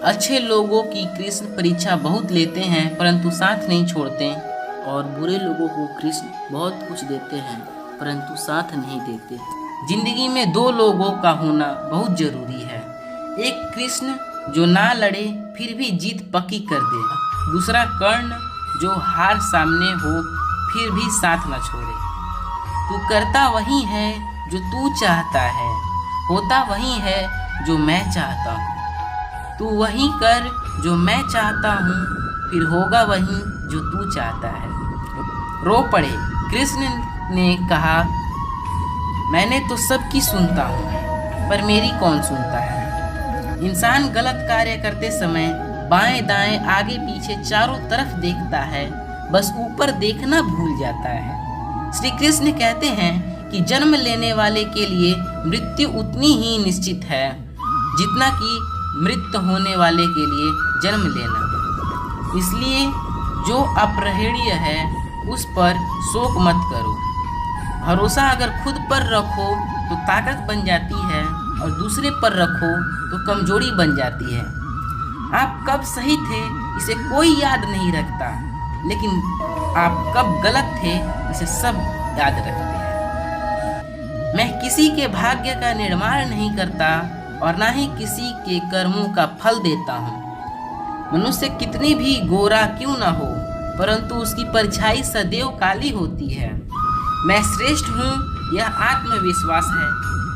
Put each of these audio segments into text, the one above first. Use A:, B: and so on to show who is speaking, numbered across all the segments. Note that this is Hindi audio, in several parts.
A: अच्छे लोगों की कृष्ण परीक्षा बहुत लेते हैं परंतु साथ नहीं छोड़ते, और बुरे लोगों को कृष्ण बहुत कुछ देते हैं परंतु साथ नहीं देते। जिंदगी में दो लोगों का होना बहुत जरूरी है, एक कृष्ण जो ना लड़े फिर भी जीत पक्की कर दे, दूसरा कर्ण जो हार सामने हो फिर भी साथ न छोड़े। तू करता वही है जो तू चाहता है, होता वही है जो मैं चाहता हूँ। तू वही कर जो मैं चाहता हूँ, फिर होगा वही जो तू चाहता है। रो पड़े। कृष्ण ने कहा, मैंने तो सबकी सुनता हूँ पर मेरी कौन सुनता है। इंसान गलत कार्य करते समय बाएं दाएं आगे पीछे चारों तरफ देखता है, बस ऊपर देखना भूल जाता है। श्री कृष्ण कहते हैं कि जन्म लेने वाले के लिए मृत्यु उतनी ही निश्चित है जितना कि मृत होने वाले के लिए जन्म लेना। इसलिए जो अपरिहार्य है उस पर शोक मत करो। भरोसा अगर खुद पर रखो तो ताकत बन जाती है और दूसरे पर रखो तो कमजोरी बन जाती है। आप कब सही थे इसे कोई याद नहीं रखता, लेकिन आप कब गलत थे इसे सब याद रखते हैं। मैं किसी के भाग्य का निर्माण नहीं करता और ना ही किसी के कर्मों का फल देता हूँ। मनुष्य कितनी भी गोरा क्यों ना हो परंतु उसकी परछाई सदैव काली होती है। मैं श्रेष्ठ हूँ यह आत्मविश्वास है,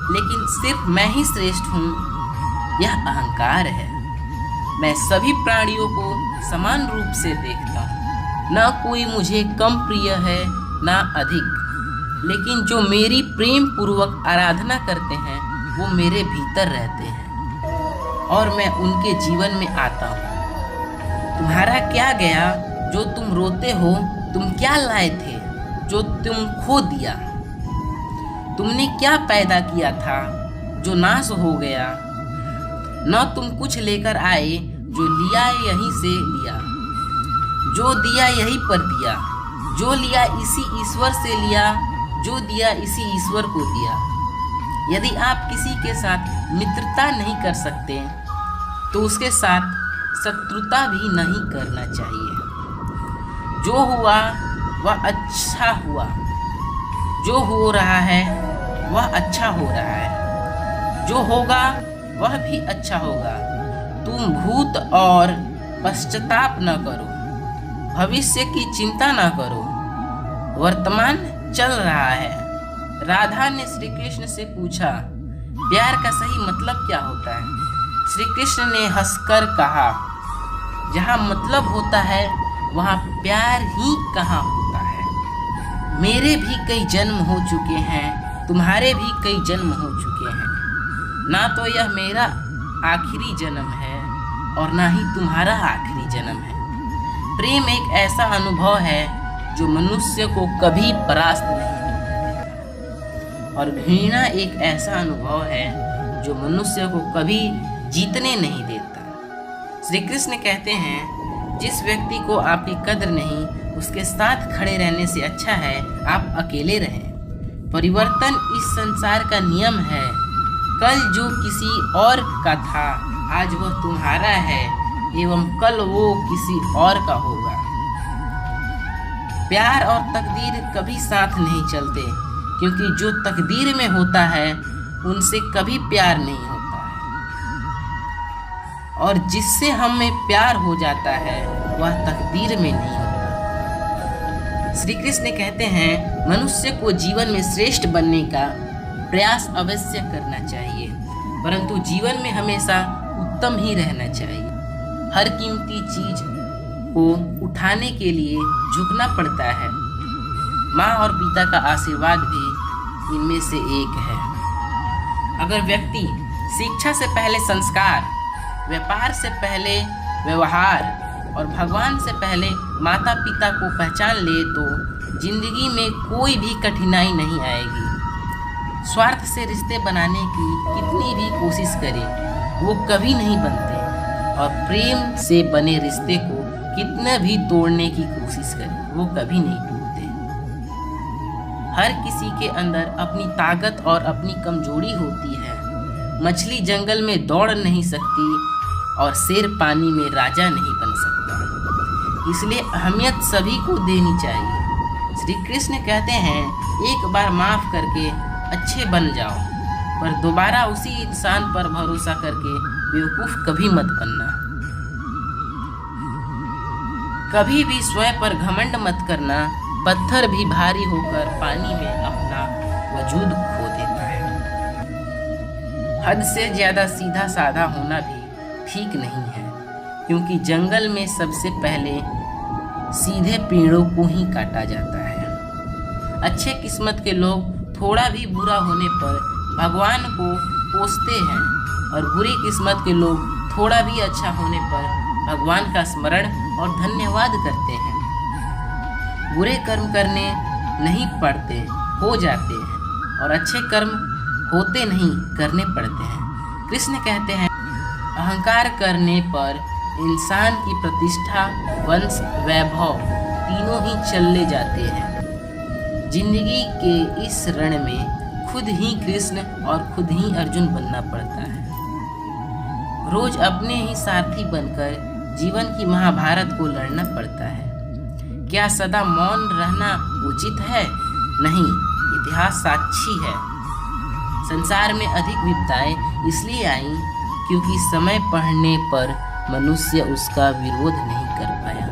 A: लेकिन सिर्फ मैं ही श्रेष्ठ हूँ यह अहंकार है। मैं सभी प्राणियों को समान रूप से देखता हूँ, न कोई मुझे कम प्रिय है न अधिक, लेकिन जो मेरी प्रेम पूर्वक आराधना करते हैं वो मेरे भीतर रहते हैं और मैं उनके जीवन में आता हूँ। तुम्हारा क्या गया जो तुम रोते हो, तुम क्या लाए थे जो तुम खो दिया। तुमने क्या पैदा किया था जो नाश हो गया। न तुम कुछ लेकर आए, जो लिया यहीं से लिया, जो दिया यहीं पर दिया, जो लिया इसी ईश्वर से लिया, जो दिया इसी ईश्वर को दिया। यदि आप किसी के साथ मित्रता नहीं कर सकते तो उसके साथ शत्रुता भी नहीं करना चाहिए। जो हुआ वह अच्छा हुआ, जो हो रहा है वह अच्छा हो रहा है, जो होगा वह भी अच्छा होगा। तुम भूत और पश्चाताप न करो, भविष्य की चिंता न करो, वर्तमान चल रहा है। राधा ने श्री कृष्ण से पूछा, प्यार का सही मतलब क्या होता है। श्री कृष्ण ने हंसकर कहा, जहाँ मतलब होता है वहाँ प्यार ही कहाँ होता है। मेरे भी कई जन्म हो चुके हैं, तुम्हारे भी कई जन्म हो चुके हैं। ना तो यह मेरा आखिरी जन्म है और ना ही तुम्हारा आखिरी जन्म है। प्रेम एक ऐसा अनुभव है जो मनुष्य को कभी परास्त नहीं करता, और घृणा एक ऐसा अनुभव है जो मनुष्य को कभी जीतने नहीं देता। श्री कृष्ण कहते हैं, जिस व्यक्ति को आपकी कद्र नहीं उसके साथ खड़े रहने से अच्छा है आप अकेले रहें। परिवर्तन इस संसार का नियम है। कल जो किसी और का था आज वह तुम्हारा है एवं कल वो किसी और का होगा। प्यार और तकदीर कभी साथ नहीं चलते, क्योंकि जो तकदीर में होता है उनसे कभी प्यार नहीं होता है, और जिससे हमें प्यार हो जाता है वह तकदीर में नहीं होता। श्री कृष्ण कहते हैं, मनुष्य को जीवन में श्रेष्ठ बनने का प्रयास अवश्य करना चाहिए, परंतु जीवन में हमेशा उत्तम ही रहना चाहिए। हर कीमती चीज को उठाने के लिए झुकना पड़ता है। माँ और पिता का आशीर्वाद भी इनमें से एक है। अगर व्यक्ति शिक्षा से पहले संस्कार, व्यापार से पहले व्यवहार और भगवान से पहले माता पिता को पहचान ले तो जिंदगी में कोई भी कठिनाई नहीं आएगी। स्वार्थ से रिश्ते बनाने की कितनी भी कोशिश करें वो कभी नहीं बनते, और प्रेम से बने रिश्ते को कितना भी तोड़ने की कोशिश करें वो कभी नहीं टूटते। हर किसी के अंदर अपनी ताकत और अपनी कमजोरी होती है। मछली जंगल में दौड़ नहीं सकती और शेर पानी में राजा नहीं बन सकता, इसलिए अहमियत सभी को देनी चाहिए। श्री कृष्ण कहते हैं, एक बार माफ़ करके अच्छे बन जाओ, पर दोबारा उसी इंसान पर भरोसा करके बेवकूफ़ कभी मत बनना। कभी भी स्वयं पर घमंड मत करना, पत्थर भी भारी होकर पानी में अपना वजूद खो देता है। हद से ज़्यादा सीधा साधा होना भी ठीक नहीं है, क्योंकि जंगल में सबसे पहले सीधे पेड़ों को ही काटा जाता है। अच्छे किस्मत के लोग थोड़ा भी बुरा होने पर भगवान को कोसते हैं, और बुरी किस्मत के लोग थोड़ा भी अच्छा होने पर भगवान का स्मरण और धन्यवाद करते हैं। बुरे कर्म करने नहीं पड़ते, हो जाते हैं, और अच्छे कर्म होते नहीं, करने पड़ते हैं। कृष्ण कहते हैं, अहंकार करने पर इंसान की प्रतिष्ठा, वंश, वैभव तीनों ही चले जाते हैं। जिंदगी के इस रण में खुद ही कृष्ण और खुद ही अर्जुन बनना पड़ता है। रोज अपने ही सारथी बनकर जीवन की महाभारत को लड़ना पड़ता है। क्या सदा मौन रहना उचित है? नहीं, इतिहास साक्षी है। संसार में अधिक विपदाएं इसलिए आई क्योंकि समय पढ़ने पर मनुष्य उसका विरोध नहीं कर पाया।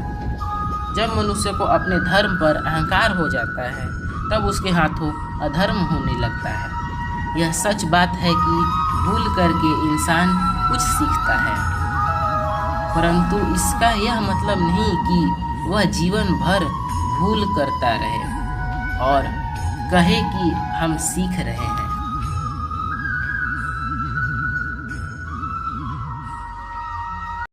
A: जब मनुष्य को अपने धर्म पर अहंकार हो जाता है, तब उसके हाथों अधर्म होने लगता है। यह सच बात है कि भूल करके इंसान कुछ सीखता है, परंतु इसका यह मतलब नहीं कि वह जीवन भर भूल करता रहे और कहे कि हम सीख रहे हैं।